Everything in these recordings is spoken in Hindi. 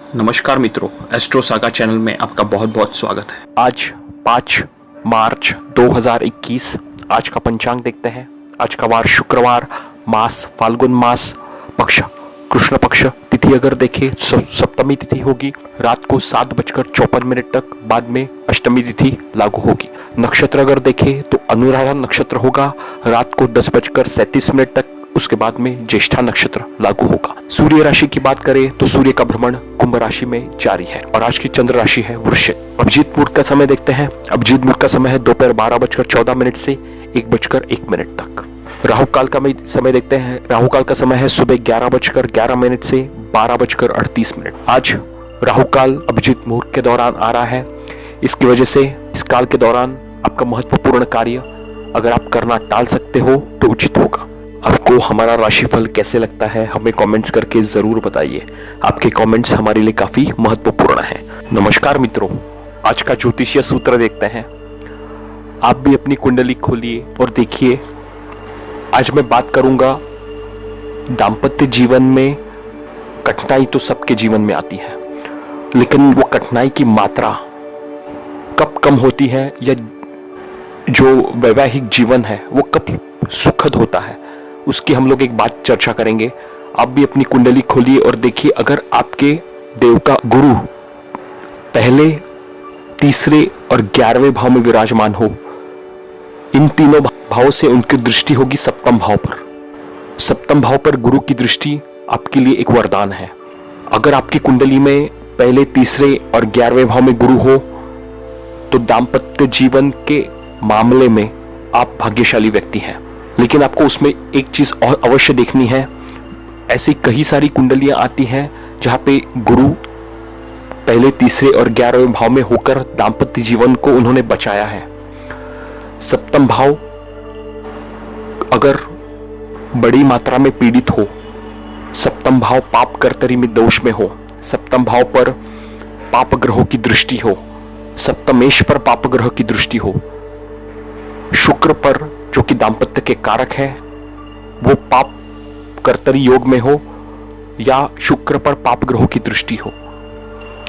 नमस्कार मित्रों, एस्ट्रो सागा चैनल में आपका बहुत बहुत स्वागत है। आज 5 मार्च 2021 आज का पंचांग देखते हैं। आज का वार शुक्रवार, मास फाल्गुन मास, पक्ष कृष्ण पक्ष, तिथि अगर देखें सप्तमी तिथि होगी रात को 7:54 तक, बाद में अष्टमी तिथि लागू होगी। नक्षत्र अगर देखें तो अनुराधा नक्षत्र होगा रात को 10:37 तक, उसके बाद में ज्येष्ठा नक्षत्र लागू होगा। सूर्य राशि की बात करें तो सूर्य का भ्रमण कुंभ राशि में जारी है और आज की चंद्र राशि है वृश्चिक। अभिजीत मुहूर्त का समय देखते हैं। अभिजीत मुहूर्त का समय है दोपहर 12:14 से 1:01 तक। राहु काल का समय देखते हैं। राहु काल का समय है सुबह 11:11 से 12:38। आज राहु काल अभिजीत मुहूर्त के दौरान आ रहा है। इसकी वजह से इस काल के दौरान आपका महत्वपूर्ण कार्य अगर आप करना टाल सकते हो तो उचित होगा। आपको हमारा राशिफल कैसे लगता है हमें कमेंट्स करके जरूर बताइए। आपके कमेंट्स हमारे लिए काफी महत्वपूर्ण हैं। नमस्कार मित्रों, आज का ज्योतिषीय सूत्र देखते हैं। आप भी अपनी कुंडली खोलिए और देखिए। आज मैं बात करूंगा दाम्पत्य जीवन में। कठिनाई तो सबके जीवन में आती है, लेकिन वो कठिनाई की मात्रा कब कम होती है या जो वैवाहिक जीवन है वो कब सुखद होता है, उसकी हम लोग एक बात चर्चा करेंगे। आप भी अपनी कुंडली खोलिए और देखिए। अगर आपके देवता गुरु पहले, तीसरे और 11वें भाव में विराजमान हो, इन तीनों भावों से उनकी दृष्टि होगी सप्तम भाव पर। सप्तम भाव पर गुरु की दृष्टि आपके लिए एक वरदान है। अगर आपकी कुंडली में पहले, तीसरे और 11वें भाव में गुरु हो तो दाम्पत्य जीवन के मामले में आप भाग्यशाली व्यक्ति हैं। लेकिन आपको उसमें एक चीज और अवश्य देखनी है। ऐसी कई सारी कुंडलियां आती हैं जहां पे गुरु पहले, तीसरे और 11वें भाव में होकर दाम्पत्य जीवन को उन्होंने बचाया है। सप्तम भाव अगर बड़ी मात्रा में पीड़ित हो, सप्तम भाव पाप कर्तरी में दोष में हो, सप्तम भाव पर पाप ग्रहों की दृष्टि हो, सप्तमेश पर पाप ग्रह की दृष्टि हो, शुक्र पर जो कि दाम्पत्य के कारक है वो पाप कर्तरी योग में हो, या शुक्र पर पाप ग्रहों की दृष्टि हो,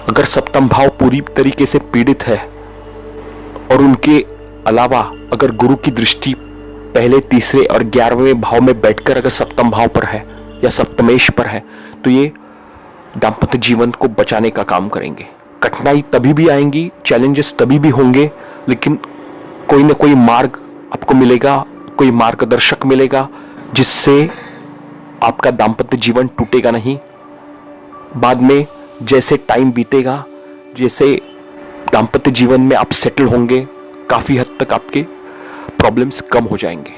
अगर सप्तम भाव पूरी तरीके से पीड़ित है और उनके अलावा अगर गुरु की दृष्टि पहले, तीसरे और 11वें भाव में बैठकर अगर सप्तम भाव पर है या सप्तमेश पर है, तो ये दाम्पत्य जीवन को बचाने का काम करेंगे। कठिनाई तभी भी आएंगी, चैलेंजेस तभी भी होंगे, लेकिन कोई ना कोई मार्ग आपको मिलेगा, कोई मार्गदर्शक मिलेगा जिससे आपका दाम्पत्य जीवन टूटेगा नहीं। बाद में जैसे टाइम बीतेगा, जैसे दाम्पत्य जीवन में आप सेटल होंगे, काफी हद तक आपके प्रॉब्लम्स कम हो जाएंगे।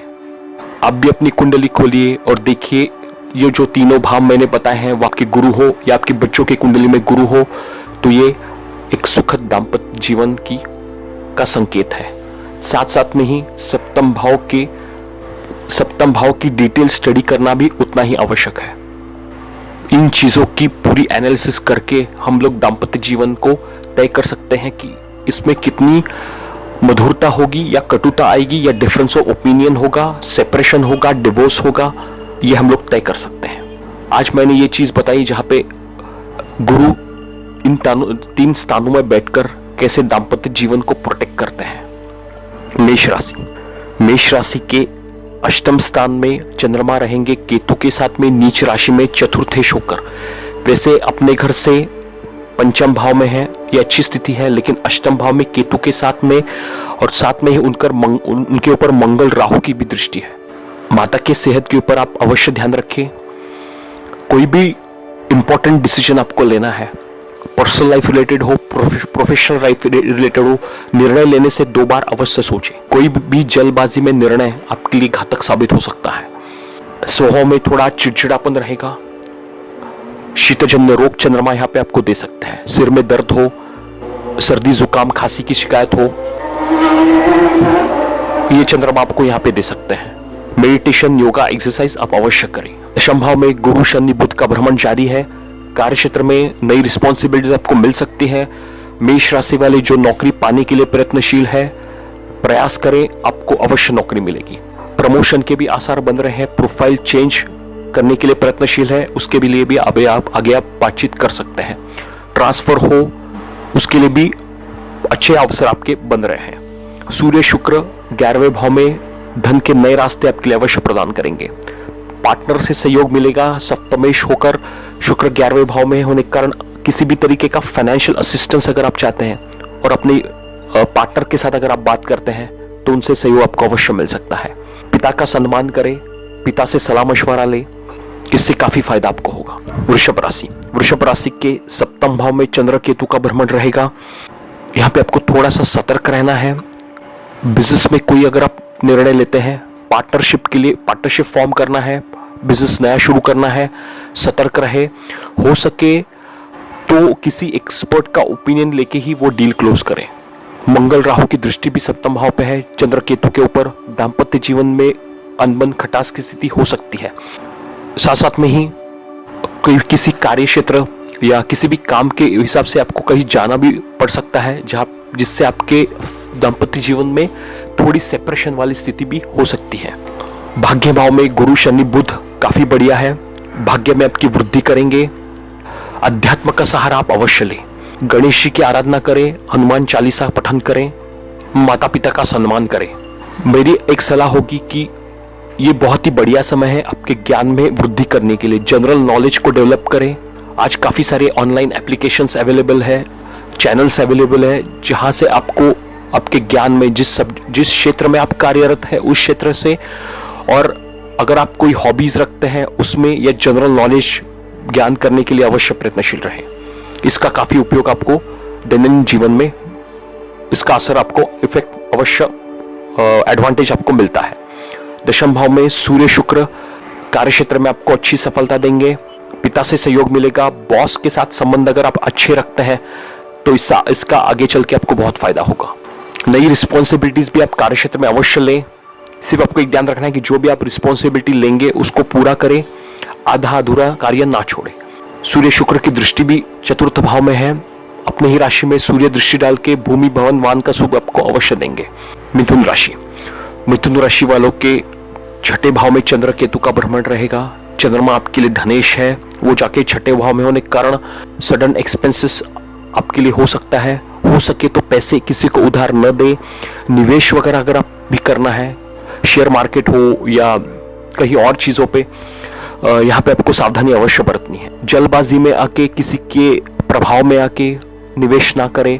आप भी अपनी कुंडली खोलिए और देखिए। ये जो तीनों भाव मैंने बताए हैं वो आपके गुरु हो या आपके बच्चों की कुंडली में गुरु हो तो ये एक सुखद दाम्पत्य जीवन का संकेत है। साथ साथ में ही सप्तम भाव की डिटेल स्टडी करना भी उतना ही आवश्यक है। इन चीजों की पूरी एनालिसिस करके हम लोग दाम्पत्य जीवन को तय कर सकते हैं कि इसमें कितनी मधुरता होगी या कटुता आएगी, या डिफरेंस ऑफ ओपिनियन होगा, सेपरेशन होगा, डिवोर्स होगा, ये हम लोग तय कर सकते हैं। आज मैंने ये चीज बताई जहां पे गुरु इन तीन स्थानों में बैठकर कैसे दाम्पत्य जीवन को प्रोटेक्ट करते हैं। मेष राशि के अष्टम स्थान में चंद्रमा रहेंगे केतु के साथ में, नीच राशि में चतुर्थेश होकर। वैसे अपने घर से पंचम भाव में है, ये अच्छी स्थिति है, लेकिन अष्टम भाव में केतु के साथ में और साथ में ही उनके ऊपर मंगल राहु की भी दृष्टि है। माता के सेहत के ऊपर आप अवश्य ध्यान रखें। कोई भी इंपॉर्टेंट डिसीजन आपको लेना है, पर्सनल लाइफ रिलेटेड हो, प्रोफेशनल लाइफ रिलेटेड हो, निर्णय लेने से 2 बार अवश्य सोचें। कोई भी जल्दबाजी में निर्णय आपके लिए घातक साबित हो सकता है। स्वभाव में थोड़ा चिड़चिड़ापन रहेगा। शीतजन्य रोग चंद्रमा यहाँ पे आपको दे सकते हैं। सिर में दर्द हो, सर्दी जुकाम खांसी की शिकायत हो, ये चंद्रमा आपको यहाँ पे दे सकते हैं। मेडिटेशन, योगा, एक्सरसाइज आप अवश्य करें। दशम भाव में गुरु, शनि, बुध का भ्रमण जारी है। कार्य क्षेत्र में नई रिस्पॉन्सिबिलिटीज आपको मिल सकती है। मेष राशि वाले जो नौकरी पाने के लिए प्रयत्नशील है, प्रयास करें, आपको अवश्य नौकरी मिलेगी। प्रमोशन के भी आसार बन रहे हैं। प्रोफाइल चेंज करने के लिए प्रयत्नशील है, उसके लिए भी आगे आप बातचीत कर सकते हैं। ट्रांसफर हो, उसके लिए भी अच्छे अवसर आपके बन रहे हैं। सूर्य शुक्र 11वें भाव में धन के नए रास्ते आपके लिए अवश्य प्रदान करेंगे। पार्टनर से सहयोग मिलेगा। सप्तमेश होकर शुक्र 11वें भाव में होने के कारण किसी भी तरीके का फाइनेंशियल असिस्टेंस अगर आप चाहते हैं और अपने पार्टनर के साथ अगर आप बात करते हैं तो उनसे सहयोग आपको अवश्य मिल सकता है। पिता का सम्मान करें, पिता से सलाह मशवरा ले, इससे काफी फायदा आपको होगा। वृषभ राशि के सप्तम भाव में चंद्र केतु का भ्रमण रहेगा। यहाँ पे आपको थोड़ा सा सतर्क रहना है। बिजनेस में कोई अगर आप निर्णय लेते हैं, पार्टनरशिप के लिए पार्टनरशिप फॉर्म करना है, बिजनेस नया शुरू करना है, सतर्क रहे। हो सके तो किसी एक्सपर्ट का ओपिनियन लेके ही वो डील क्लोज करें। मंगल राहु की दृष्टि भी सप्तम भाव पे है चंद्र केतु के ऊपर। दाम्पत्य जीवन में अनबन खटास की स्थिति हो सकती है। साथ साथ में ही कोई किसी कार्य क्षेत्र या किसी भी काम के हिसाब से आपको कहीं जाना भी पड़ सकता है, जिससे आपके दाम्पत्य जीवन में थोड़ी सेपरेशन वाली स्थिति भी हो सकती है। भाग्य भाव में गुरु शनि बुध काफी बढ़िया है, भाग्य में आपकी वृद्धि करेंगे। अध्यात्म का सहारा आप अवश्य लें। गणेश जी की आराधना करें, हनुमान चालीसा पठन करें, माता पिता का सम्मान करें। मेरी एक सलाह होगी कि ये बहुत ही बढ़िया समय है आपके ज्ञान में वृद्धि करने के लिए। जनरल नॉलेज को डेवलप करें। आज काफी सारे ऑनलाइन एप्लीकेशंस अवेलेबल है, चैनल्स अवेलेबल है, जहां से आपको आपके ज्ञान में जिस क्षेत्र में आप कार्यरत है उस क्षेत्र से, और अगर आप कोई हॉबीज रखते हैं उसमें या जनरल नॉलेज ज्ञान करने के लिए अवश्य प्रयत्नशील रहें। इसका काफी उपयोग आपको दैनंदिन जीवन में, इसका असर आपको इफेक्ट अवश्य एडवांटेज आपको मिलता है। दशम भाव में सूर्य शुक्र कार्य क्षेत्र में आपको अच्छी सफलता देंगे। पिता से सहयोग मिलेगा। बॉस के साथ संबंध अगर आप अच्छे रखते हैं तो इसका आगे चल के आपको बहुत फायदा होगा। नई रिस्पॉन्सिबिलिटीज भी आप कार्य क्षेत्र में अवश्य लें। सिर्फ आपको एक ध्यान रखना है कि जो भी आप रिस्पॉन्सिबिलिटी लेंगे उसको पूरा करें, आधा अधूरा कार्य ना छोड़े। सूर्य शुक्र की दृष्टि भी चतुर्थ भाव में है। अपने ही राशि में सूर्य दृष्टि डाल के भूमि भवन वाहन का शुभ आपको अवश्य देंगे। मिथुन राशि वालों के छठे भाव में चंद्र केतु का भ्रमण रहेगा। चंद्रमा आपके लिए धनेश है, वो जाके छठे भाव में होने के कारण सडन एक्सपेंसेस आपके लिए हो सकता है। हो सके तो पैसे किसी को उधार न दे। निवेश वगैरह अगर आप भी करना है, शेयर मार्केट हो या कहीं और चीजों पे, यहाँ पे आपको सावधानी अवश्य बरतनी है। जल्दबाजी में आके किसी के प्रभाव में आके निवेश ना करें।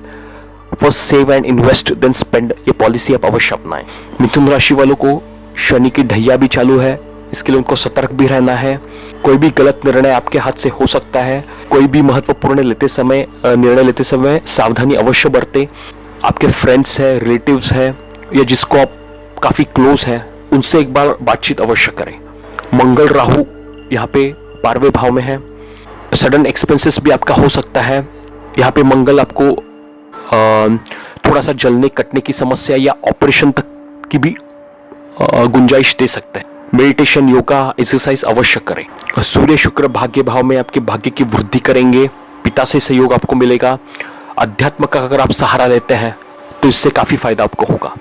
First save and invest then spend, ये पॉलिसी आप अवश्य अपनाएं। मिथुन राशि वालों को शनि की ढैया भी चालू है, इसके लिए उनको सतर्क भी रहना है। कोई भी गलत निर्णय आपके हाथ से हो सकता है। कोई भी महत्वपूर्ण निर्णय लेते समय सावधानी अवश्य बरतें। आपके फ्रेंड्स है, रिलेटिव्स है या जिसको आप काफी क्लोज है, उनसे एक बार बातचीत अवश्य करें। मंगल राहु यहाँ पे 12वें भाव में है। सडन एक्सपेंसेस भी आपका हो सकता है। यहाँ पे मंगल आपको थोड़ा सा जलने कटने की समस्या या ऑपरेशन तक की भी गुंजाइश दे सकते हैं। मेडिटेशन, योगा, एक्सरसाइज अवश्य करें। सूर्य शुक्र भाग्य भाव में आपके भाग्य की वृद्धि करेंगे। पिता से सहयोग आपको मिलेगा। अध्यात्म का अगर आप सहारा लेते हैं तो इससे काफी फायदा आपको होगा।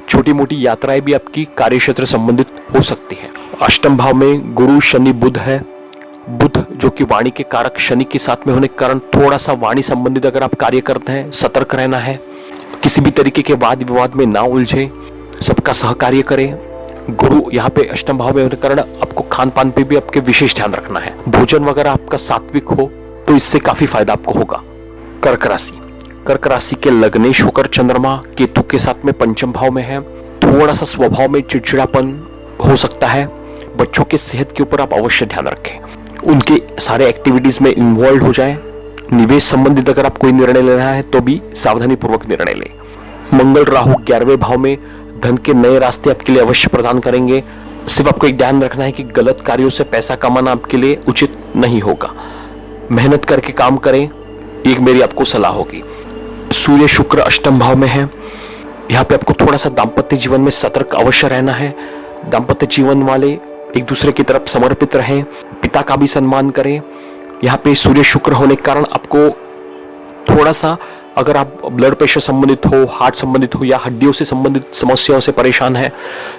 छोटी मोटी यात्राएं भी आपकी कार्य क्षेत्र संबंधित हो सकती है। अष्टम भाव में गुरु शनि बुध है। बुध जो कि वाणी के कारक शनि के साथ में होने के कारण थोड़ा सा वाणी संबंधित अगर आप कार्य करते हैं, सतर्क रहना है। किसी भी तरीके के वाद विवाद में ना उलझे, सबका सहकार्य करें। गुरु यहाँ पे अष्टम भाव में होने के कारण आपको खान पान पे भी आपके विशेष ध्यान रखना है। भोजन वगैरह आपका सात्विक हो तो इससे काफी फायदा आपको होगा। कर्क राशि के लग्नेश होकर चंद्रमा केतु के साथ में पंचम भाव में है। थोड़ा सा स्वभाव में चिड़चिड़ापन हो सकता है। बच्चों के सेहत के ऊपर आप अवश्य ध्यान रखें, उनके सारे एक्टिविटीज में इन्वॉल्व हो जाएं। निवेश संबंधित अगर आप कोई निर्णय लेना है तो भी सावधानी पूर्वक निर्णय लें। मंगल राहु 11वें भाव में धन के नए रास्ते आपके लिए अवश्य प्रदान करेंगे। सिर्फ आपको एक ध्यान रखना है कि गलत कार्यों से पैसा कमाना आपके लिए उचित नहीं होगा। मेहनत करके काम करें, एक मेरी आपको सलाह होगी। सूर्य शुक्र अष्टम भाव में है। यहाँ पे आपको थोड़ा सा दाम्पत्य जीवन में सतर्क अवश्य रहना है। दाम्पत्य जीवन वाले एक दूसरे की तरफ समर्पित रहें, पिता का भी सम्मान करें। यहाँ पे सूर्य शुक्र होने के कारण आपको थोड़ा सा, अगर आप ब्लड प्रेशर संबंधित हो, हार्ट संबंधित हो या हड्डियों से संबंधित समस्याओं से परेशान है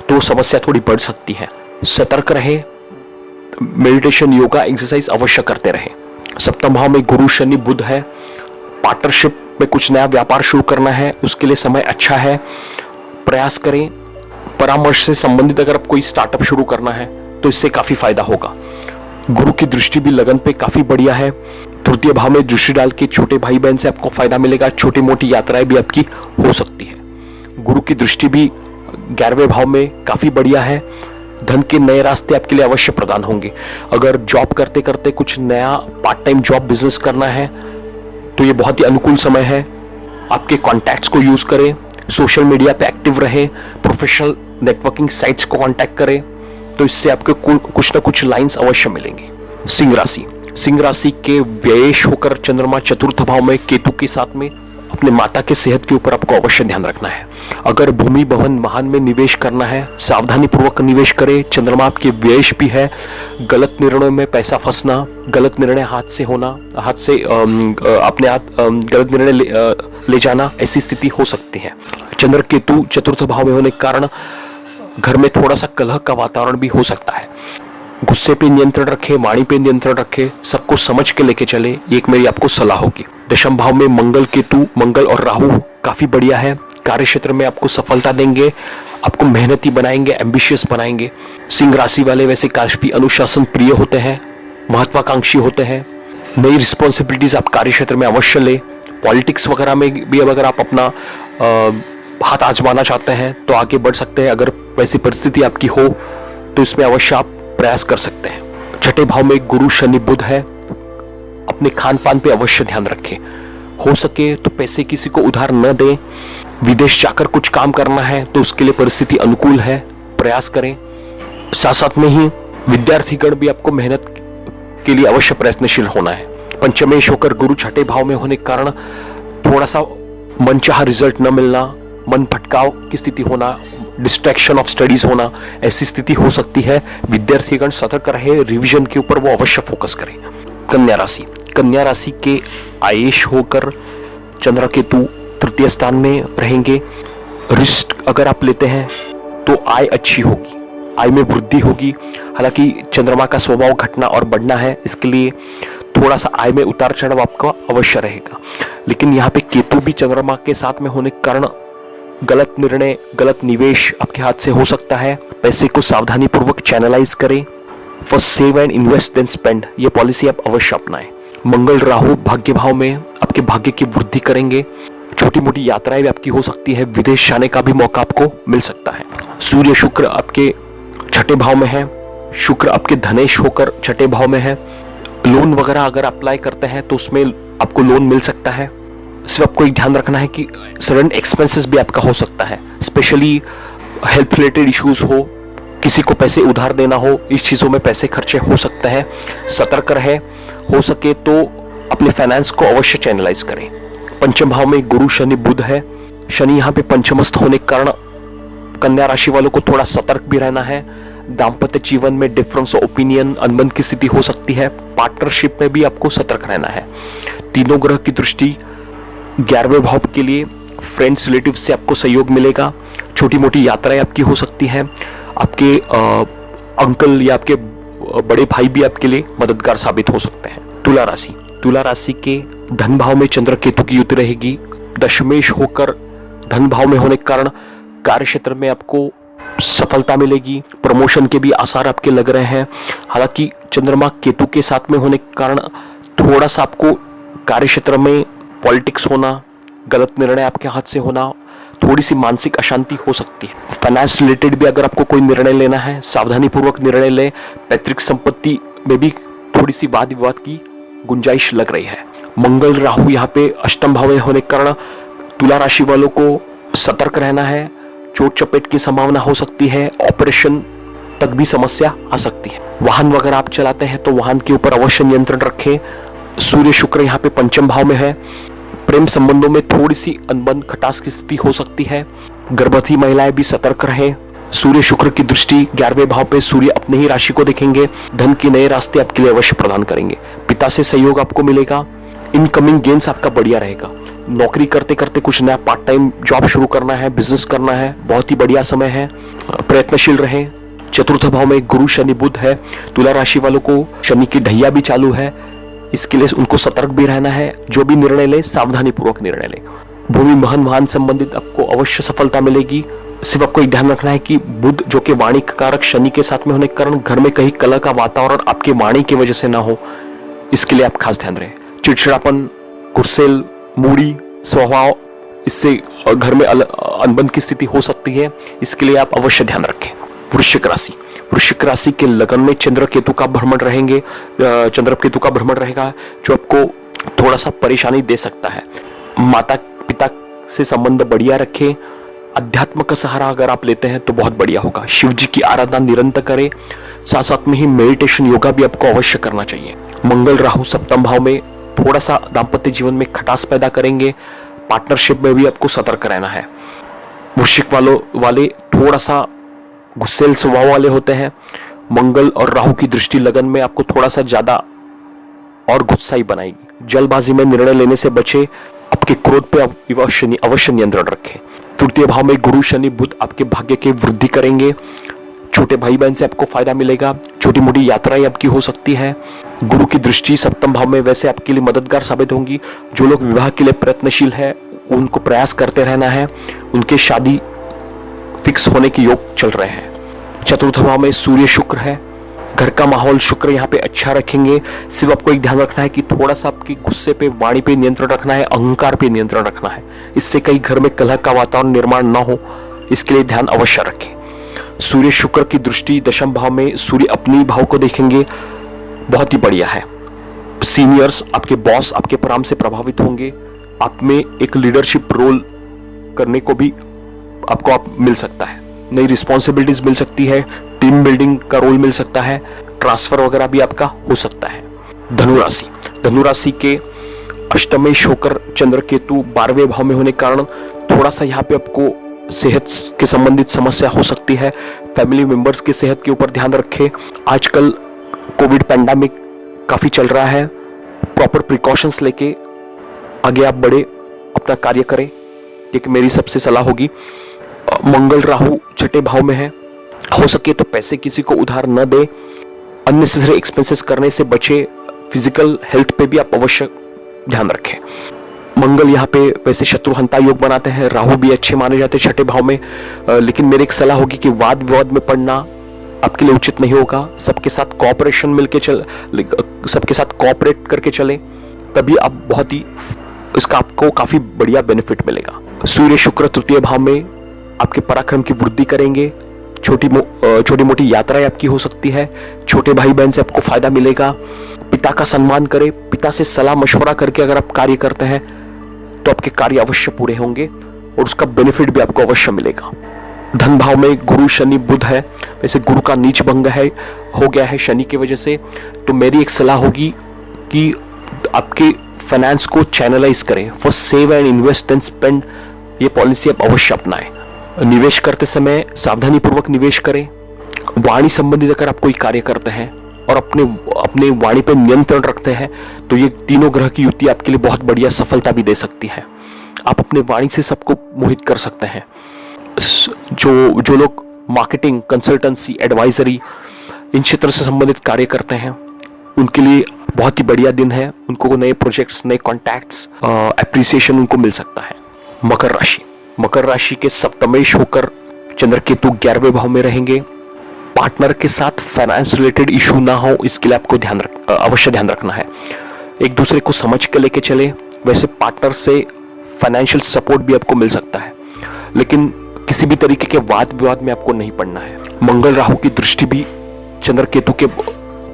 तो समस्या थोड़ी बढ़ सकती है। सतर्क रहे। मेडिटेशन, योगा, एक्सरसाइज अवश्य करते रहे। सप्तम भाव में गुरु शनि बुध है। पार्टनरशिप में कुछ नया व्यापार शुरू करना है, उसके लिए समय अच्छा है, प्रयास करें। परामर्श से संबंधित अगर आप कोई स्टार्टअप शुरू करना है तो इससे काफी फायदा होगा। गुरु की दृष्टि भी लगन पे काफी बढ़िया है। तृतीय भाव में दृष्टि डाल के छोटे भाई बहन से आपको फायदा मिलेगा। छोटी मोटी यात्राएं भी आपकी हो सकती है। गुरु की दृष्टि भी 11वें भाव में काफी बढ़िया है। धन के नए रास्ते आपके लिए अवश्य प्रदान होंगे। अगर जॉब करते करते कुछ नया पार्ट टाइम जॉब बिजनेस करना है तो ये बहुत ही अनुकूल समय है। आपके कॉन्टैक्ट्स को यूज करें, सोशल मीडिया पे एक्टिव रहें, प्रोफेशनल नेटवर्किंग साइट्स को कांटेक्ट करें, तो इससे आपको कुछ ना कुछ लाइंस अवश्य मिलेंगी। सिंह राशि के व्ययेश होकर चंद्रमा चतुर्थ भाव में केतु के साथ में अपने माता के सेहत के ऊपर आपको अवश्य ध्यान रखना है। अगर भूमि भवन वाहन में निवेश करना है, सावधानी पूर्वक निवेश करें। चंद्रमा आपके व्ययेश भी है। गलत निर्णयों में पैसा फंसना, गलत निर्णय हाथ से अपने हाथ गलत निर्णय ले जाना, ऐसी स्थिति हो सकती है। चंद्र केतु चतुर्थ भाव में होने के कारण घर में थोड़ा सा कलह का वातावरण भी हो सकता है। गुस्से पे नियंत्रण रखें, वाणी पे नियंत्रण रखें, सबको समझ के लेके चले, ये एक मेरी आपको सलाह होगी। दशम भाव में मंगल और राहु काफी बढ़िया है। कार्य क्षेत्र में आपको सफलता देंगे, आपको मेहनती बनाएंगे, एम्बिशियस बनाएंगे। सिंह राशि वाले वैसे काफी अनुशासन प्रिय होते हैं, महत्वाकांक्षी होते हैं। नई रिस्पॉन्सिबिलिटीज आप कार्य क्षेत्र में अवश्य ले। पॉलिटिक्स वगैरह में भी अगर आप अपना हाथ आजमाना चाहते हैं तो आगे बढ़ सकते हैं। अगर वैसी परिस्थिति आपकी हो तो इसमें अवश्य आप प्रयास कर सकते हैं। छठे भाव में गुरु शनि बुध है। अपने खान पान पे अवश्य ध्यान रखें। हो सके तो पैसे किसी को उधार न दें। विदेश जाकर कुछ काम करना है तो उसके लिए परिस्थिति अनुकूल है, प्रयास करें। साथ साथ में ही विद्यार्थीगण भी आपको मेहनत के लिए अवश्य प्रयत्नशील होना है। पंचमेश होकर गुरु छठे भाव में होने के कारण थोड़ा सा मनचाहा रिजल्ट न मिलना, मन भटकाव की स्थिति होना, डिस्ट्रैक्शन ऑफ स्टडीज होना, ऐसी स्थिति हो सकती है। विद्यार्थीगण सतर्क रहे, रिवीजन के ऊपर वो अवश्य फोकस करें। कन्या राशि के आयेश होकर चंद्र केतु तृतीय स्थान में रहेंगे। रिस्क अगर आप लेते हैं तो आय अच्छी होगी, आय में वृद्धि होगी। हालांकि चंद्रमा का स्वभाव घटना और बढ़ना है, इसके लिए थोड़ा सा आय में उतार चढ़ाव आपका अवश्य रहेगा। लेकिन यहाँ पे केतु भी चंद्रमा के साथ में होने के कारण गलत निर्णय, गलत निवेश आपके हाथ से हो सकता है। पैसे को सावधानी पूर्वक चैनलाइज करें। First save and invest then spend, ये पॉलिसी आप अवश्य अपनाएं। मंगल राहु भाग्य भाव में आपके भाग्य की वृद्धि करेंगे। छोटी मोटी यात्राएं भी आपकी हो सकती है। विदेश जाने का भी मौका आपको मिल सकता है। सूर्य शुक्र आपके छठे भाव में है। शुक्र आपके धनेश होकर छठे भाव में है। लोन वगैरह अगर अप्लाई करते हैं तो उसमें आपको लोन मिल सकता है। सिर्फ आपको एक ध्यान रखना है कि सडन एक्सपेंसेस भी आपका हो सकता है, स्पेशली हेल्थ रिलेटेड इश्यूज हो, किसी को पैसे उधार देना हो, इस चीज़ों में पैसे खर्चे हो सकते हैं। सतर्क रहे। हो सके तो अपने फाइनेंस को अवश्य चैनलाइज करें। पंचम भाव में गुरु शनि बुध है। शनि यहाँ पे पंचमस्थ होने के कारण कन्या राशि वालों को थोड़ा सतर्क भी रहना है। दाम्पत्य जीवन में डिफरेंस ऑफ ओपिनियन, अनबन की स्थिति हो सकती है। पार्टनरशिप में भी आपको सतर्क रहना है। तीनों ग्रह की दृष्टि 11वें भाव के लिए फ्रेंड्स रिलेटिव से आपको सहयोग मिलेगा। छोटी मोटी यात्राएं आपकी हो सकती हैं। आपके अंकल या आपके बड़े भाई भी आपके लिए मददगार साबित हो सकते हैं। तुला राशि के धन भाव में चंद्र केतु की युति रहेगी। दशमेश होकर धन भाव में होने के कारण कार्य क्षेत्र में आपको सफलता मिलेगी। प्रमोशन के भी आसार आपके लग रहे हैं। हालांकि चंद्रमा केतु के साथ में होने के कारण थोड़ा सा आपको कार्य क्षेत्र में पॉलिटिक्स होना, गलत निर्णय आपके हाथ से होना, थोड़ी सी मानसिक अशांति हो सकती है। फाइनेंस रिलेटेड भी अगर आपको कोई निर्णय लेना है, सावधानी पूर्वक निर्णय लें। पैतृक संपत्ति में भी थोड़ी सी वाद विवाद की गुंजाइश लग रही है। मंगल राहु यहाँ पे अष्टम भाव में होने के कारण तुला राशि वालों को सतर्क रहना है। चोट चपेट की संभावना हो सकती है। ऑपरेशन तक भी समस्या आ सकती है। वाहन वगैरह आप चलाते हैं तो वाहन के ऊपर अवश्य नियंत्रण रखें। सूर्य शुक्र यहाँ पे पंचम भाव में है। प्रेम संबंधों में थोड़ी सी अनबन, खटास की स्थिति हो सकती है। गर्भवती महिलाएं भी सतर्क रहें। सूर्य शुक्र की दृष्टि 11वें भाव पे सूर्य अपने ही राशि को देखेंगे। धन के नए रास्ते आपके लिए अवश्य प्रदान करेंगे। पिता से सहयोग आपको मिलेगा। इनकमिंग गेन्स आपका बढ़िया रहेगा। नौकरी करते करते कुछ नया पार्ट टाइम जॉब शुरू करना है, बिजनेस करना है, बहुत ही बढ़िया समय है। प्रयत्नशील रहें। चतुर्थ भाव में गुरु शनि बुध है। तुला राशि वालों को शनि की ढैया भी चालू है। इसके लिए उनको सतर्क भी रहना है, जो भी निर्णय ले सावधानी पूर्वक निर्णय ले। भूमि महन वाहन संबंधित आपको अवश्य सफलता मिलेगी। सिर्फ आपको एक ध्यान रखना है कि बुध जो कि वाणी का कारक शनि के साथ में होने के कारण घर में कहीं कलह का वातावरण आपकी वाणी की वजह से ना हो, इसके लिए आप खास ध्यान रखें। चिड़चिड़ापन, गुस्सेल, मूडी स्वभाव, इससे घर में अनबन की स्थिति हो सकती है, इसके लिए आप अवश्य ध्यान रखें। वृश्चिक राशि, वृश्चिक राशि के लगन में चंद्र केतु का भ्रमण रहेगा, जो आपको थोड़ा सा परेशानी दे सकता है। माता पिता से संबंध बढ़िया रखें। अध्यात्म का सहारा अगर आप लेते हैं तो बहुत बढ़िया होगा। शिव जी की आराधना निरंतर करें, साथ साथ में ही मेडिटेशन योगा भी आपको अवश्य करना चाहिए। मंगल राहु सप्तम भाव में थोड़ा सा दाम्पत्य जीवन में खटास पैदा करेंगे। पार्टनरशिप में भी आपको सतर्क रहना है। वृश्चिक वाले थोड़ा सा गुस्सेल स्वभाव वाले होते हैं। मंगल और राहु की दृष्टि लगन में आपको थोड़ा सा ज्यादा और गुस्साई बनाएगी। जल्दबाजी में निर्णय लेने से बचे। आपके क्रोध पे अवश्य नियंत्रण रखें। तृतीय भाव में गुरु शनि बुध आपके भाग्य की वृद्धि करेंगे। छोटे भाई बहन से आपको फायदा मिलेगा। छोटी मोटी यात्राएं आपकी हो सकती है। गुरु की दृष्टि सप्तम भाव में वैसे आपके लिए मददगार साबित होंगी। जो लोग विवाह के लिए प्रयत्नशील है उनको प्रयास करते रहना है। उनके शादी फिक्स होने के योग चल रहे हैं। चतुर्थ भाव में सूर्य शुक्र है। घर का माहौल शुक्र यहाँ पे अच्छा रखेंगे। सिर्फ आपको एक ध्यान रखना है कि थोड़ा सा आपकी गुस्से पे, वाणी पे नियंत्रण रखना है, अहंकार पे नियंत्रण रखना है। इससे कहीं घर में कलह का वातावरण निर्माण ना हो, इसके लिए ध्यान अवश्य रखें। सूर्य शुक्र की दृष्टि दशम भाव में, सूर्य अपनी भाव को देखेंगे, बहुत ही बढ़िया है। सीनियर्स, आपके बॉस आपके पराम से प्रभावित होंगे। आप में एक लीडरशिप रोल करने को भी आपको मिल सकता है। नई रिस्पॉन्सिबिलिटीज मिल सकती है। टीम बिल्डिंग का रोल मिल सकता है। ट्रांसफर वगैरह भी आपका हो सकता है। धनुराशि, धनुराशि के अष्टमेश होकर चंद्र केतु 12वें भाव में होने के कारण थोड़ा सा यहाँ पे आपको सेहत के संबंधित समस्या हो सकती है। फैमिली मेंबर्स की सेहत के ऊपर ध्यान रखें। आजकल कोविड पैंडेमिक काफी चल रहा है। प्रॉपर प्रिकॉशंस लेके आगे आप बढ़े, अपना कार्य करें, एक मेरी सबसे सलाह होगी। मंगल राहु छठे भाव में है। हो सके तो पैसे किसी को उधार न दे। अननेसेसरी एक्सपेंसेस करने से बचे। फिजिकल हेल्थ पे भी आप अवश्य ध्यान रखें। मंगल यहाँ पे वैसे शत्रुहंता योग बनाते हैं। राहु भी अच्छे माने जाते हैं छठे भाव में। लेकिन मेरी एक सलाह होगी कि वाद विवाद में पड़ना आपके लिए उचित नहीं होगा। सबके साथ सबके साथ कोऑपरेट करके चले, तभी आप बहुत ही इसका आपको काफी बढ़िया बेनिफिट मिलेगा। सूर्य शुक्र तृतीय भाव में आपके पराक्रम की वृद्धि करेंगे। छोटी मोटी यात्राएं आपकी हो सकती है। छोटे भाई बहन से आपको फायदा मिलेगा। पिता का सम्मान करें। पिता से सलाह मशवरा करके अगर आप कार्य करते हैं तो आपके कार्य अवश्य पूरे होंगे और उसका बेनिफिट भी आपको अवश्य मिलेगा। धन भाव में गुरु शनि बुध है। वैसे गुरु का नीच भंग हो गया है शनि की वजह से। तो मेरी एक सलाह होगी कि आपके फाइनेंस को चैनलाइज करें। First save and invest then spend, ये पॉलिसी आप अवश्य अपनाएं। निवेश करते समय सावधानी पूर्वक निवेश करें। वाणी संबंधित अगर आप कोई कार्य करते हैं और अपने वाणी पर नियंत्रण रखते हैं तो ये तीनों ग्रह की युति आपके लिए बहुत बढ़िया सफलता भी दे सकती है। आप अपने वाणी से सबको मोहित कर सकते हैं। जो लोग मार्केटिंग, कंसल्टेंसी, एडवाइजरी, इन क्षेत्र से संबंधित कार्य करते हैं उनके लिए बहुत ही बढ़िया दिन है। उनको नए प्रोजेक्ट्स, नए कॉन्टैक्ट्स, एप्रिसिएशन उनको मिल सकता है। मकर राशि, मकर राशि के सप्तमेश होकर चंद्र केतु 11वें भाव में रहेंगे। पार्टनर के साथ फाइनेंस रिलेटेड इशू ना हो, इसके लिए आपको अवश्य ध्यान रखना है। एक दूसरे को समझ के लेके चले। वैसे पार्टनर से फाइनेंशियल सपोर्ट भी आपको मिल सकता है, लेकिन किसी भी तरीके के वाद विवाद में आपको नहीं पड़ना है। मंगल राहु की दृष्टि भी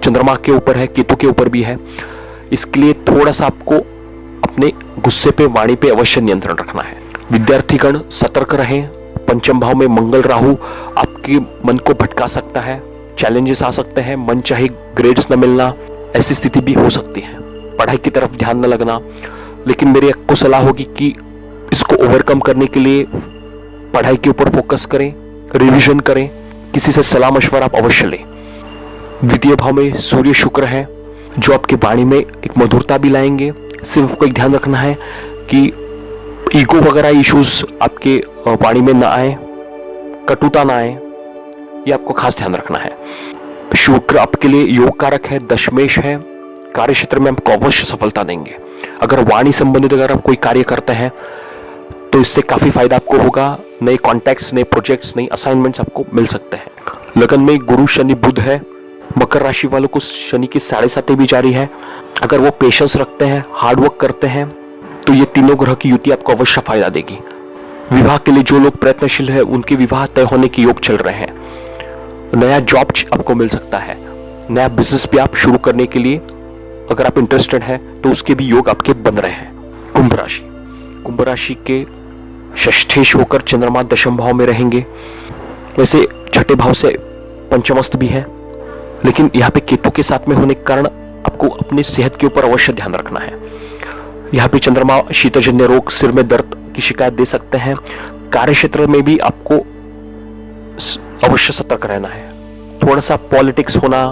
चंद्रमा के ऊपर है, केतु के ऊपर भी है। इसके लिए थोड़ा सा आपको अपने गुस्से पे, वाणी पे अवश्य नियंत्रण रखना है। विद्यार्थीगण सतर्क रहें। पंचम भाव में मंगल राहु आपके मन को भटका सकता है। चैलेंजेस आ सकते हैं। मन चाहे ग्रेड्स न मिलना, ऐसी स्थिति भी हो सकती है। पढ़ाई की तरफ ध्यान न लगना। लेकिन मेरी आपको सलाह होगी कि इसको ओवरकम करने के लिए पढ़ाई के ऊपर फोकस करें, रिवीजन करें। किसी से सलाह मशवरा आप अवश्य लें। द्वितीय भाव में सूर्य शुक्र है, जो आपके वाणी में एक मधुरता भी लाएंगे। सिर्फ आपको एक ध्यान रखना है कि ईगो वगैरह इश्यूज आपके वाणी में ना आए, कटुता ना आए, ये आपको खास ध्यान रखना है। शुक्र आपके लिए योग कारक है, दशमेश है। कार्य क्षेत्र में आपको अवश्य सफलता देंगे। अगर वाणी संबंधित अगर आप कोई कार्य करते हैं तो इससे काफी फायदा आपको होगा। नए कॉन्टैक्ट्स, नए प्रोजेक्ट्स, नई असाइनमेंट्स आपको मिल सकते हैं। लगन में गुरु शनि बुध है। मकर राशि वालों को शनि की 7.5 भी जारी है। अगर वो पेशेंस रखते हैं, हार्डवर्क करते हैं तो ये तीनों ग्रह की युति आपको अवश्य फायदा देगी। विवाह के लिए जो लोग प्रयत्नशील है उनके विवाह तय होने के योग चल रहे हैं। नया जॉब आपको मिल सकता है। नया बिजनेस भी आप शुरू करने के लिए अगर आप इंटरेस्टेड हैं तो उसके भी योग आपके बन रहे हैं। कुंभ राशि के षष्ठेश होकर चंद्रमा दशम भाव में रहेंगे। वैसे छठे भाव से पंचमस्त भी है, लेकिन यहाँ पे केतु के साथ में होने के कारण आपको अपनी सेहत के ऊपर अवश्य ध्यान रखना है। यहाँ पे चंद्रमा शीतजन्य रोग, सिर में दर्द की शिकायत दे सकते हैं। कार्य क्षेत्र में भी आपको अवश्य सतर्क रहना है। थोड़ा सा पॉलिटिक्स होना,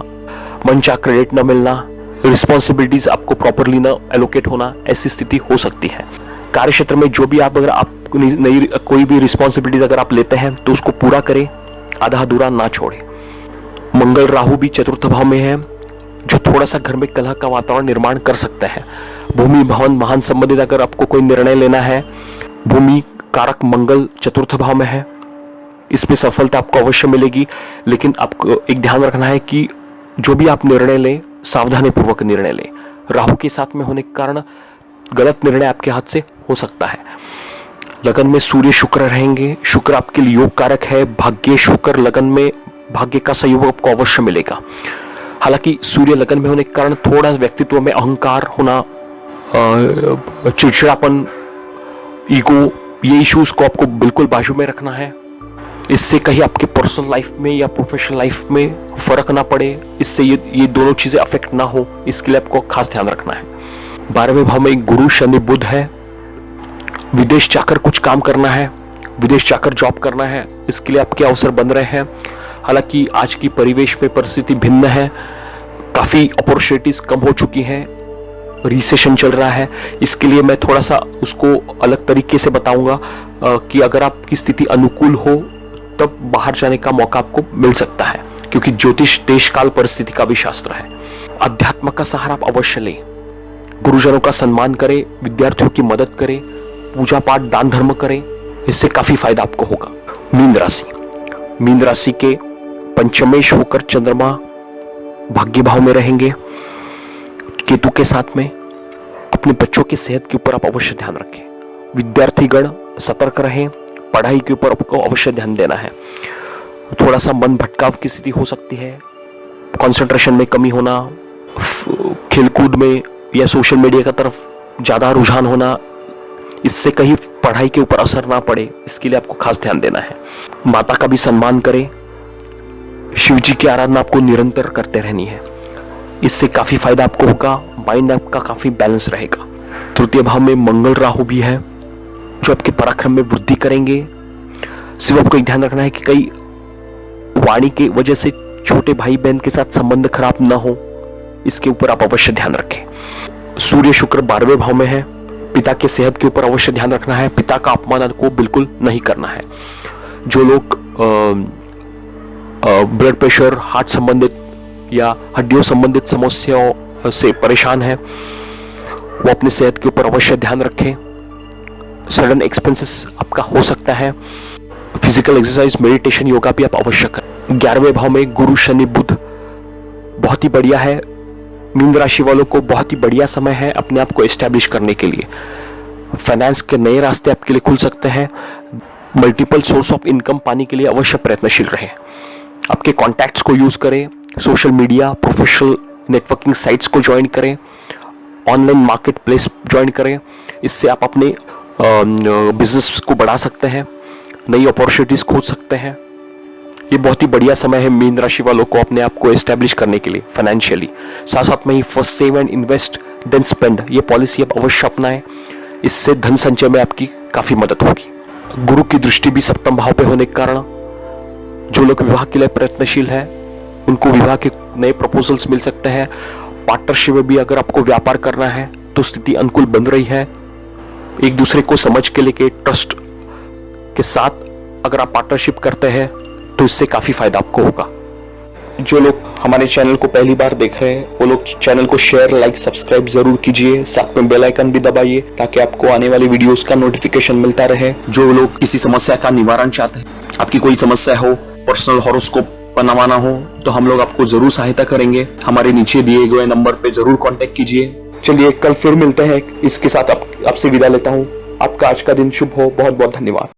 मनचाहा क्रेडिट न मिलना, रिस्पॉन्सिबिलिटीज आपको प्रॉपरली न एलोकेट होना, ऐसी स्थिति हो सकती है। कार्य क्षेत्र में जो भी अगर आप नई कोई भी रिस्पॉन्सिबिलिटीज अगर आप लेते हैं तो उसको पूरा करें, आधा अधूरा ना छोड़े। मंगल राहु भी चतुर्थ भाव में है, जो थोड़ा सा घर में कलह का वातावरण निर्माण कर सकते हैं। भूमि भवन वाहन संबंधित अगर आपको कोई निर्णय लेना है, भूमि कारक मंगल चतुर्थ भाव में है, इसमें सफलता आपको अवश्य मिलेगी। लेकिन आपको एक ध्यान रखना है कि जो भी आप निर्णय लें, सावधानी पूर्वक निर्णय लें। राहु के साथ में होने के कारण गलत निर्णय आपके हाथ से हो सकता है। लगन में सूर्य शुक्र रहेंगे। शुक्र आपके लिए योग कारक है। भाग्य शुक्र लगन में भाग्य का सहयोग आपको अवश्य मिलेगा। हालांकि सूर्य लगन में होने के कारण थोड़ा व्यक्तित्व में अहंकार होना, चिड़चिड़ापन, ईगो, ये इश्यूज को आपको बिल्कुल बाजू में रखना है। इससे कहीं आपके पर्सनल लाइफ में या प्रोफेशनल लाइफ में फर्क ना पड़े, इससे ये दोनों चीजें अफेक्ट ना हो, इसके लिए आपको खास ध्यान रखना है। 12वें भाव में गुरु शनि बुध है। विदेश जाकर कुछ काम करना है, विदेश जाकर जॉब करना है, इसके लिए आपके अवसर बन रहे हैं। हालांकि आज की परिवेश में परिस्थिति भिन्न है, काफी अपॉर्चुनिटीज कम हो चुकी हैं, रिसेशन चल रहा है। इसके लिए मैं थोड़ा सा उसको अलग तरीके से बताऊंगा कि अगर आपकी स्थिति अनुकूल हो तब बाहर जाने का मौका आपको मिल सकता है, क्योंकि ज्योतिष देश काल परिस्थिति का भी शास्त्र है। अध्यात्म का सहारा आप अवश्य लें, गुरुजनों का सम्मान करें, विद्यार्थियों की मदद करें, पूजा पाठ दान धर्म करें, इससे काफी फायदा आपको होगा। मीन राशि के पंचमेश होकर चंद्रमा भाग्य भाव में रहेंगे केतु के साथ में। अपने बच्चों की सेहत के ऊपर आप अवश्य ध्यान रखें। विद्यार्थीगण सतर्क रहें, पढ़ाई के ऊपर आपको अवश्य ध्यान देना है। थोड़ा सा मन भटकाव की स्थिति हो सकती है, कंसंट्रेशन में कमी होना, खेलकूद में या सोशल मीडिया की तरफ ज्यादा रुझान होना, इससे कहीं पढ़ाई के ऊपर असर ना पड़े, इसके लिए आपको खास ध्यान देना है। माता का भी सम्मान करें। शिव जी की आराधना आपको निरंतर करते रहनी है, इससे काफी फायदा आपको होगा। माइंड आपका काफी बैलेंस रहेगा। तृतीय भाव में मंगल राहु भी है, जो आपके पराक्रम में वृद्धि करेंगे। सिर्फ आपको एक ध्यान रखना है कि कई वाणी की वजह से छोटे भाई बहन के साथ संबंध खराब ना हो, इसके ऊपर आप अवश्य ध्यान रखें। सूर्य शुक्र 12वें भाव में है। पिता की सेहत के ऊपर अवश्य ध्यान रखना है। पिता का अपमान आपको बिल्कुल नहीं करना है। जो लोग ब्लड प्रेशर, हार्ट संबंधित या हड्डियों संबंधित समस्याओं से परेशान है, वो अपनी सेहत के ऊपर अवश्य ध्यान रखें। सडन एक्सपेंसेस आपका हो सकता है। फिजिकल एक्सरसाइज, मेडिटेशन, योगा भी आप अवश्य करें। 11वें भाव में गुरु शनि बुध बहुत ही बढ़िया है। मीन राशि वालों को बहुत ही बढ़िया समय है अपने आप को एस्टैब्लिश करने के लिए। फाइनेंस के नए रास्ते आपके लिए खुल सकते हैं। मल्टीपल सोर्स ऑफ इनकम पाने के लिए अवश्य प्रयत्नशील रहें। आपके कॉन्टैक्ट्स को यूज करें, social media, professional networking sites को ज्वाइन करें, ऑनलाइन मार्केट प्लेस ज्वाइन करें। इससे आप अपने बिजनेस को बढ़ा सकते हैं, नई अपॉर्चुनिटीज खोज सकते हैं। ये बहुत ही बढ़िया समय है मीन राशि वालों को अपने आप को एस्टैब्लिश करने के लिए फाइनेंशियली। साथ साथ में ही first save and invest then spend, ये पॉलिसी आप अवश्य अपनाएं। इससे धन संचय में आपकी काफी मदद होगी। गुरु की दृष्टि भी सप्तम भाव पे होने के कारण जो लोग विवाह के लिए प्रयत्नशील हैं उनको विवाह के नए प्रपोजल्स मिल सकते हैं। पार्टनरशिप में भी अगर आपको व्यापार करना है तो स्थिति अनुकूल बन रही है। एक दूसरे को समझ के लेके ट्रस्ट के साथ अगर आप पार्टनरशिप करते हैं तो इससे काफी फायदा आपको होगा। जो लोग हमारे चैनल को पहली बार देख रहे हैं वो लोग चैनल को शेयर, लाइक, सब्सक्राइब जरूर कीजिए। साथ में बेल आइकन भी दबाइए ताकि आपको आने वाली वीडियोस का नोटिफिकेशन मिलता रहे। जो लोग किसी समस्या का निवारण चाहते हैं, आपकी कोई समस्या हो, पर्सनल हॉरोस्कोप बनवाना हो, तो हम लोग आपको जरूर सहायता करेंगे। हमारे नीचे दिए गए नंबर पे जरूर कांटेक्ट कीजिए। चलिए कल फिर मिलते हैं। इसके साथ आपसे विदा लेता हूँ। आपका आज का दिन शुभ हो। बहुत बहुत धन्यवाद।